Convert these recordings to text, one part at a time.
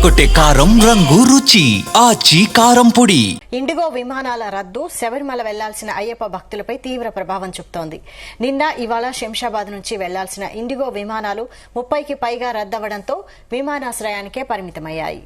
అదరగొట్టే కారం రంగు రుచి ఆచి కారం పొడి. ఇండిగో విమానాల రద్దు శబరిమల వెళ్లాల్సిన అయ్యప్ప భక్తులపై తీవ్ర ప్రభావం చూపుతోంది. నిన్న ఇవాళ శంషాబాద్ నుంచి వెళ్లాల్సిన ఇండిగో విమానాలు 30కి పైగా రద్దవడంతో విమానాశ్రయానికే పరిమితమయ్యాయి.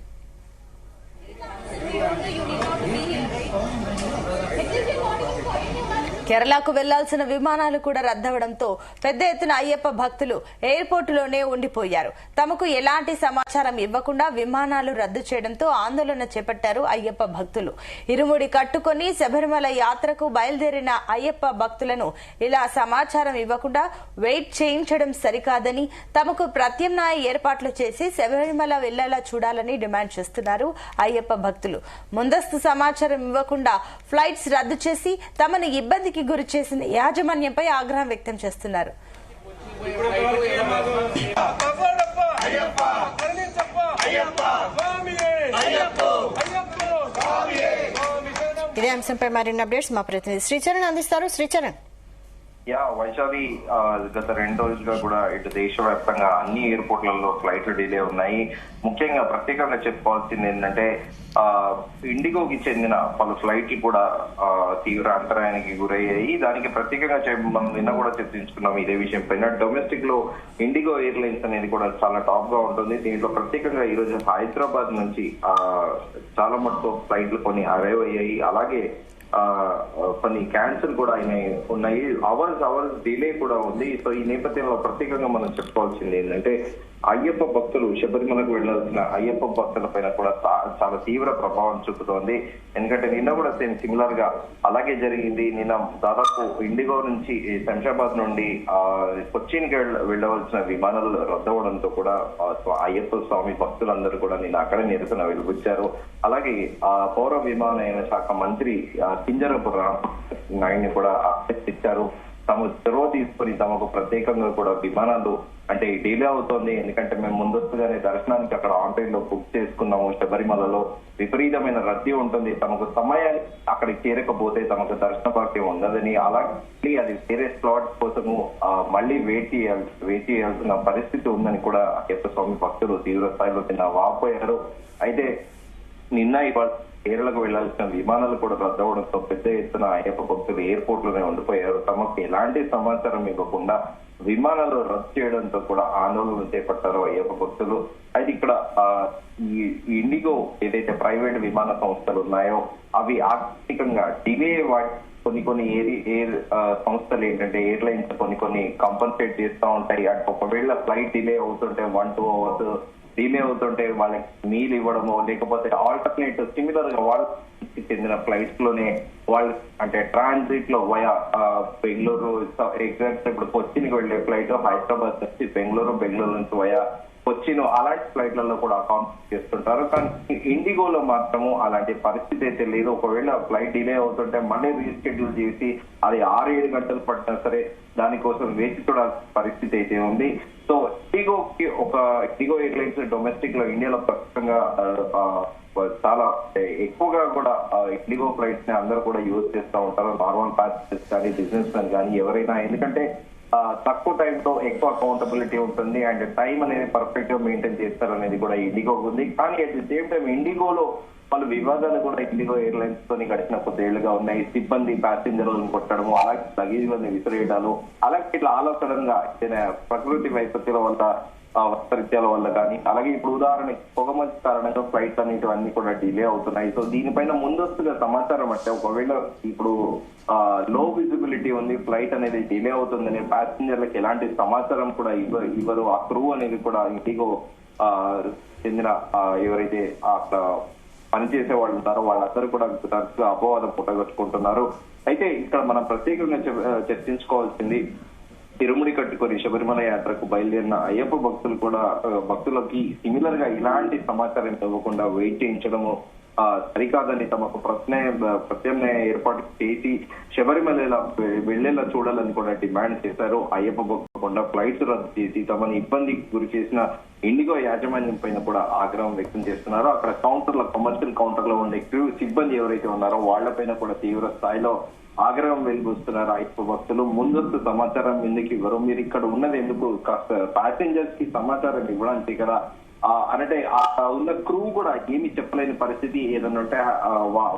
కేరళకు వెళ్లాల్సిన విమానాలు కూడా రద్దవడంతో పెద్ద ఎత్తున అయ్యప్ప భక్తులు ఎయిర్పోర్టులోనే ఉండిపోయారు. తమకు ఎలాంటి సమాచారం ఇవ్వకుండా విమానాలు రద్దు చేయడంతో ఆందోళన చేపట్టారు అయ్యప్ప భక్తులు. ఇరుముడి కట్టుకుని శబరిమల యాత్రకు బయలుదేరిన అయ్యప్ప భక్తులను ఇలా సమాచారం ఇవ్వకుండా వెయిట్ చేయించడం సరికాదని, తమకు ప్రత్యామ్నాయ ఏర్పాట్లు చేసి శబరిమల వెళ్లేలా చూడాలని డిమాండ్ చేస్తున్నారు అయ్యప్ప భక్తులు. ముందస్తు సమాచారం ఇవ్వకుండా ఫ్లైట్స్ రద్దు చేసి తమను ఇబ్బందికి గురి చేసిన యాజమాన్యంపై ఆగ్రహం వ్యక్తం చేస్తున్నారు. ఇదే అంశంపై మరిన్ని అప్డేట్స్ మా ప్రతినిధి శ్రీచరణ్ అందిస్తారు. శ్రీచరణ్. వైశాలి, గత 2 రోజులుగా కూడా ఇటు దేశవ్యాప్తంగా అన్ని ఎయిర్పోర్ట్లలో ఫ్లైట్లు డిలే ఉన్నాయి. ముఖ్యంగా ప్రత్యేకంగా చెప్పుకోవాల్సింది ఏంటంటే ఇండిగోకి చెందిన పలు ఫ్లైట్లు కూడా తీవ్ర అంతరాయానికి గురయ్యాయి. దానికి ప్రత్యేకంగా మనం నిన్న కూడా చర్చించుకున్నాం ఇదే విషయం పైన. డొమెస్టిక్ లో ఇండిగో ఎయిర్లైన్స్ అనేది కూడా చాలా టాప్ గా ఉంటుంది. దీంట్లో ప్రత్యేకంగా ఈ రోజు హైదరాబాద్ నుంచి చాలా మటుకు ఫ్లైట్లు కొన్ని అరైవ్ అయ్యాయి. అలాగే కొన్ని క్యాన్సిల్ కూడా ఉన్నాయి. అవర్స్ డిలే కూడా ఉంది. సో ఈ నేపథ్యంలో ప్రత్యేకంగా మనం చెప్పుకోవాల్సింది ఏంటంటే అయ్యప్ప భక్తులు శబరిమలకు వెళ్లాల్సిన అయ్యప్ప భక్తుల పైన కూడా చాలా తీవ్ర ప్రభావం చూపుతోంది. ఎందుకంటే నిన్న కూడా సిమిలర్ గా అలాగే జరిగింది. నిన్న దాదాపు ఇండిగో నుంచి శంషాబాద్ నుండి కొచ్చిన్కి వెళ్లవలసిన విమానాలు రద్దవడంతో కూడా అయ్యప్ప స్వామి భక్తులందరూ కూడా నిన్న అక్కడే నిరసన వెలువచ్చారు. అలాగే పౌర విమానయాన శాఖ మంత్రి కింజరపు నాయుడిని కూడా ఇచ్చారు. తమ చొరవ తీసుకుని తమకు ప్రత్యేకంగా కూడా విమానాలు అంటే డిలే అవుతోంది. ఎందుకంటే మేము ముందస్తుగానే దర్శనానికి అక్కడ ఆన్లైన్ లో బుక్ చేసుకున్నాము. శబరిమలలో విపరీతమైన రద్దీ ఉంటుంది. తమకు సమయాన్ని అక్కడికి చేరకపోతే తమకు దర్శన భాగ్యం ఉండదని, అలాగే అది వేరే స్లాట్ కోసము మళ్ళీ వెయిట్ చేయాల్సిన పరిస్థితి ఉందని కూడా అయ్యప్ప స్వామి భక్తులు తీవ్ర స్థాయిలో వాపోయారు. అయితే నిన్న ఇవాళ కేరళకు వెళ్లాల్సిన విమానాలు కూడా రద్దవడంతో పెద్ద ఎత్తున అయ్యప్ప భక్తులు ఎయిర్పోర్ట్ లోనే ఉండిపోయారు. తమకు ఎలాంటి సమాచారం ఇవ్వకుండా విమానాలు రద్దు చేయడంతో కూడా ఆందోళన చేపట్టారు అయ్యప్ప భక్తులు. అయితే ఇక్కడ ఈ ఇండిగో ఏదైతే ప్రైవేట్ విమాన సంస్థలు ఉన్నాయో అవి ఆర్థికంగా డిలే కొన్ని ఎయిర్ సంస్థలు ఏంటంటే ఎయిర్లైన్స్ కొన్ని కంపన్సేట్ చేస్తూ ఉంటాయి. అటు ఒకవేళ ఫ్లైట్ డిలే అవుతుంటే 1-2 అవర్స్ డిలే అవుతుంటే వాళ్ళకి మీల్ ఇవ్వడమో, లేకపోతే ఆల్టర్నేటివ్ సిమిలర్ గా వాళ్ళకి చెందిన ఫ్లైట్స్ లోనే వాళ్ళు అంటే ట్రాన్సిట్ లో వయా బెంగళూరు, ఎగ్జాక్ట్ ఇప్పుడు కొచ్చిన్కి వెళ్లే ఫ్లైట్ హైదరాబాద్ నుంచి బెంగళూరు నుంచి వయా కొచ్చిన్ అలాంటి ఫ్లైట్లలో కూడా అకౌంట్ చేస్తుంటారు. కానీ ఇండిగోలో మాత్రము అలాంటి పరిస్థితి అయితే లేదు. ఒకవేళ ఫ్లైట్ డిలే అవుతుంటే మళ్ళీ రీషెడ్యూల్ చేసి అది 6-7 గంటలు పట్టినా సరే దానికోసం వేచి చూడాల్సిన పరిస్థితి అయితే ఉంది. సో ఇండిగో ఎయిర్లైన్స్ డొమెస్టిక్ లో ఇండియాలో ప్రస్తుతంగా చాలా ఎక్కువగా కూడా ఇండిగో ఫ్లైట్స్ ని అందరూ కూడా యూజ్ చేస్తూ ఉంటారు. నార్మల్ ప్యాసింజర్స్ కానీ బిజినెస్ మెన్ కానీ ఎవరైనా. ఎందుకంటే తక్కువ టైంతో ఎక్కువ అకౌంటబిలిటీ ఉంటుంది అండ్ టైం అనేది పర్ఫెక్ట్ గా మెయింటైన్ చేస్తారు అనేది కూడా ఇండిగో ఉంది. కానీ అట్ ది సేమ్ టైం ఇండిగోలో పలు వివాదాలు కూడా ఇండిగో ఎయిర్లైన్స్ తోని గడిచిన కొద్దేళ్లుగా ఉన్నాయి. సిబ్బంది ప్యాసింజర్లను కొట్టడము, అలాగే లగేజ్లను విసిరేయడాలు, అలాగే ఇట్లా ఆలోచనగా ప్రకృతి వైపత్యాల వల్ల వైపరీత్యాల వల్ల కానీ, అలాగే ఇప్పుడు ఉదాహరణకి పొగమంచు కారణంగా ఫ్లైట్స్ అనేటివన్నీ కూడా డిలే అవుతున్నాయి. సో దీనిపైన ముందస్తుగా సమాచారం అంటే ఒకవేళ ఇప్పుడు లో విజిబిలిటీ ఉంది, ఫ్లైట్ అనేది డిలే అవుతుందని ప్యాసింజర్లకు ఎలాంటి సమాచారం కూడా ఇవ్వరు. ఆ క్రూ అనేది కూడా ఇండిగో చెందిన ఎవరైతే అక్కడ పనిచేసే వాళ్ళు ఉన్నారో వాళ్ళందరూ కూడా తరచుగా అపవాదం పుట్టగొట్టుకుంటున్నారు. అయితే ఇక్కడ మనం ప్రత్యేకంగా చర్చించుకోవాల్సింది తిరుముడి కట్టుకొని శబరిమల యాత్రకు బయలుదేరిన అయ్యప్ప భక్తులు కూడా భక్తులకి సిమిలర్ గా ఇలాంటి సమాచారం ఇవ్వకుండా వెయిట్ చేయించడము సరికాదని తమకు ప్రత్యామ్నాయ ఏర్పాటు చేసి శబరిమల వెళ్లేలా చూడాలని కూడా డిమాండ్ చేశారు. అయ్యప్ప భక్తులు ఫ్లైట్స్ రద్దు చేసి తమను ఇబ్బందికి గురి చేసిన ఇండిగో యాజమాన్యం పైన కూడా ఆగ్రహం వ్యక్తం చేస్తున్నారు. అక్కడ కమర్షియల్ కౌంటర్ లో ఉండే సిబ్బంది ఎవరైతే ఉన్నారో వాళ్లపైన కూడా తీవ్ర స్థాయిలో ఆగ్రహం వెలిబుస్తున్నారు అయ్యప్ప భక్తులు. ముందస్తు సమాచారం ఎందుకు ఇవ్వరు, మీరు ఇక్కడ ఉన్నది ఎందుకు, కాస్త ప్యాసింజర్స్ కి సమాచారం ఇవ్వడానికి కదా అంటే ఉన్న క్రూ కూడా ఏమి చెప్పలేని పరిస్థితి. ఏదన్నా ఉంటే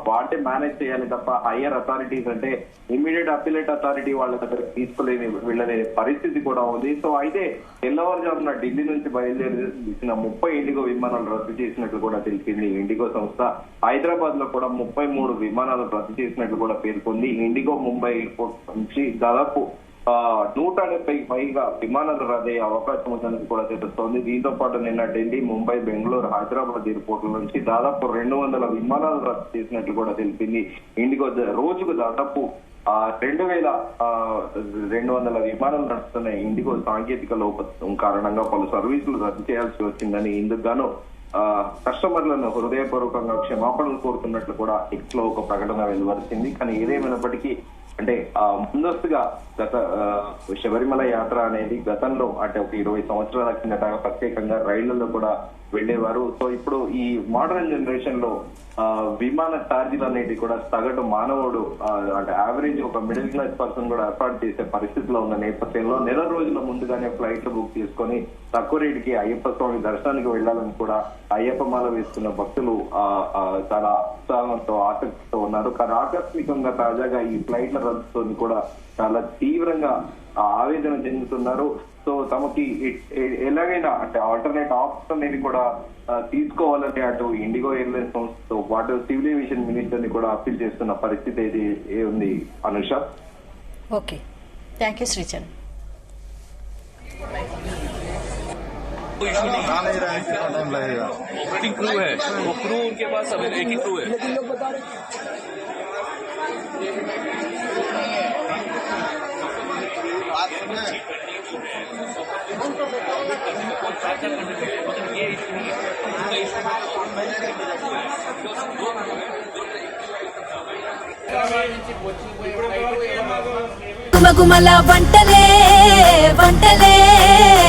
వాటే మేనేజ్ చేయాలి తప్ప హయ్యర్ అథారిటీస్ అంటే ఇమ్మీడియట్ అపిలేట్ అథారిటీ వాళ్ళ దగ్గర తీసుకోలేని వెళ్ళలేని పరిస్థితి కూడా ఉంది. సో అయితే తెల్లవారుజామున ఢిల్లీ నుంచి బయలుదేరిన 30 ఇండిగో విమానాలు రద్దు చేసినట్లు కూడా తెలిపింది ఇండిగో సంస్థ. హైదరాబాద్ లో కూడా 33 విమానాలు రద్దు చేసినట్లు కూడా పేర్కొంది. ఇండిగో ముంబై ఎయిర్పోర్ట్ నుంచి దాదాపు 170 పైగా విమానాలు రద్దయ్యే అవకాశం ఉందని కూడా తెలుస్తోంది. దీంతో పాటు నిన్న ఢిల్లీ, ముంబై, బెంగళూరు, హైదరాబాద్ ఎయిర్పోర్ట్ల నుంచి దాదాపు 200 విమానాలు రద్దు చేసినట్లు కూడా తెలిపింది. ఇండిగో రోజుకు దాదాపు 2200 విమానాలు నడుస్తున్నాయి. ఇండిగో సాంకేతిక లోపం కారణంగా పలు సర్వీసులు రద్దు చేయాల్సి వచ్చిందని, ఇందుకు గాను కస్టమర్లను హృదయపూర్వకంగా క్షమాపణలు కోరుతున్నట్లు కూడా ఎక్స్ లో ఒక ప్రకటన వెలువరిచింది. కానీ ఏదేమైనప్పటికీ అంటే ముందస్తుగా శబరిమల యాత్ర అనేది గతంలో అంటే ఒక 20 సంవత్సరాల కిందట ప్రత్యేకంగా రైళ్లలో కూడా వెళ్లేవారు. సో ఇప్పుడు ఈ మోడర్న్ జనరేషన్ లో విమాన ఛార్జీలు అనేవి కూడా సగటు మానవుడు అంటే యావరేజ్ ఒక మిడిల్ క్లాస్ పర్సన్ కూడా అఫోర్డ్ చేసే పరిస్థితిలో ఉన్న నేపథ్యంలో నెల రోజుల ముందుగానే ఫ్లైట్లు బుక్ చేసుకొని తక్కువ రేటుకి అయ్యప్ప స్వామి దర్శనానికి వెళ్లాలని కూడా అయ్యప్ప మాల వేసుకున్న భక్తులు చాలా ఉత్సాహంతో ఆసక్తితో ఉన్నారు. కానీ ఆకస్మికంగా తాజాగా ఈ ఫ్లైట్ల రద్దుతో కూడా చాలా తీవ్రంగా ఆవేదన చెందుతున్నారు. సో తమకి ఎలాగైనా అంటే ఆల్టర్నేట్ ఆప్షన్ అనేది కూడా తీసుకోవాలని అటు ఇండిగో ఎయిర్లైన్స్ సంస్థతో పాటు సివిల్ ఏవియేషన్ మినిస్టర్ ని కూడా అప్పీల్ చేస్తున్న పరిస్థితి అయితే ఉంది Anusha. Okay, thank you Srichand. Operating crew है, वो क्रू उनके पास अब एक ही क्रू है. గుమగుమల వంటలే వంటలే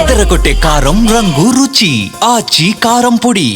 తెరకొట్టే కారం రంగు రుచి ఆచి కారం పొడి.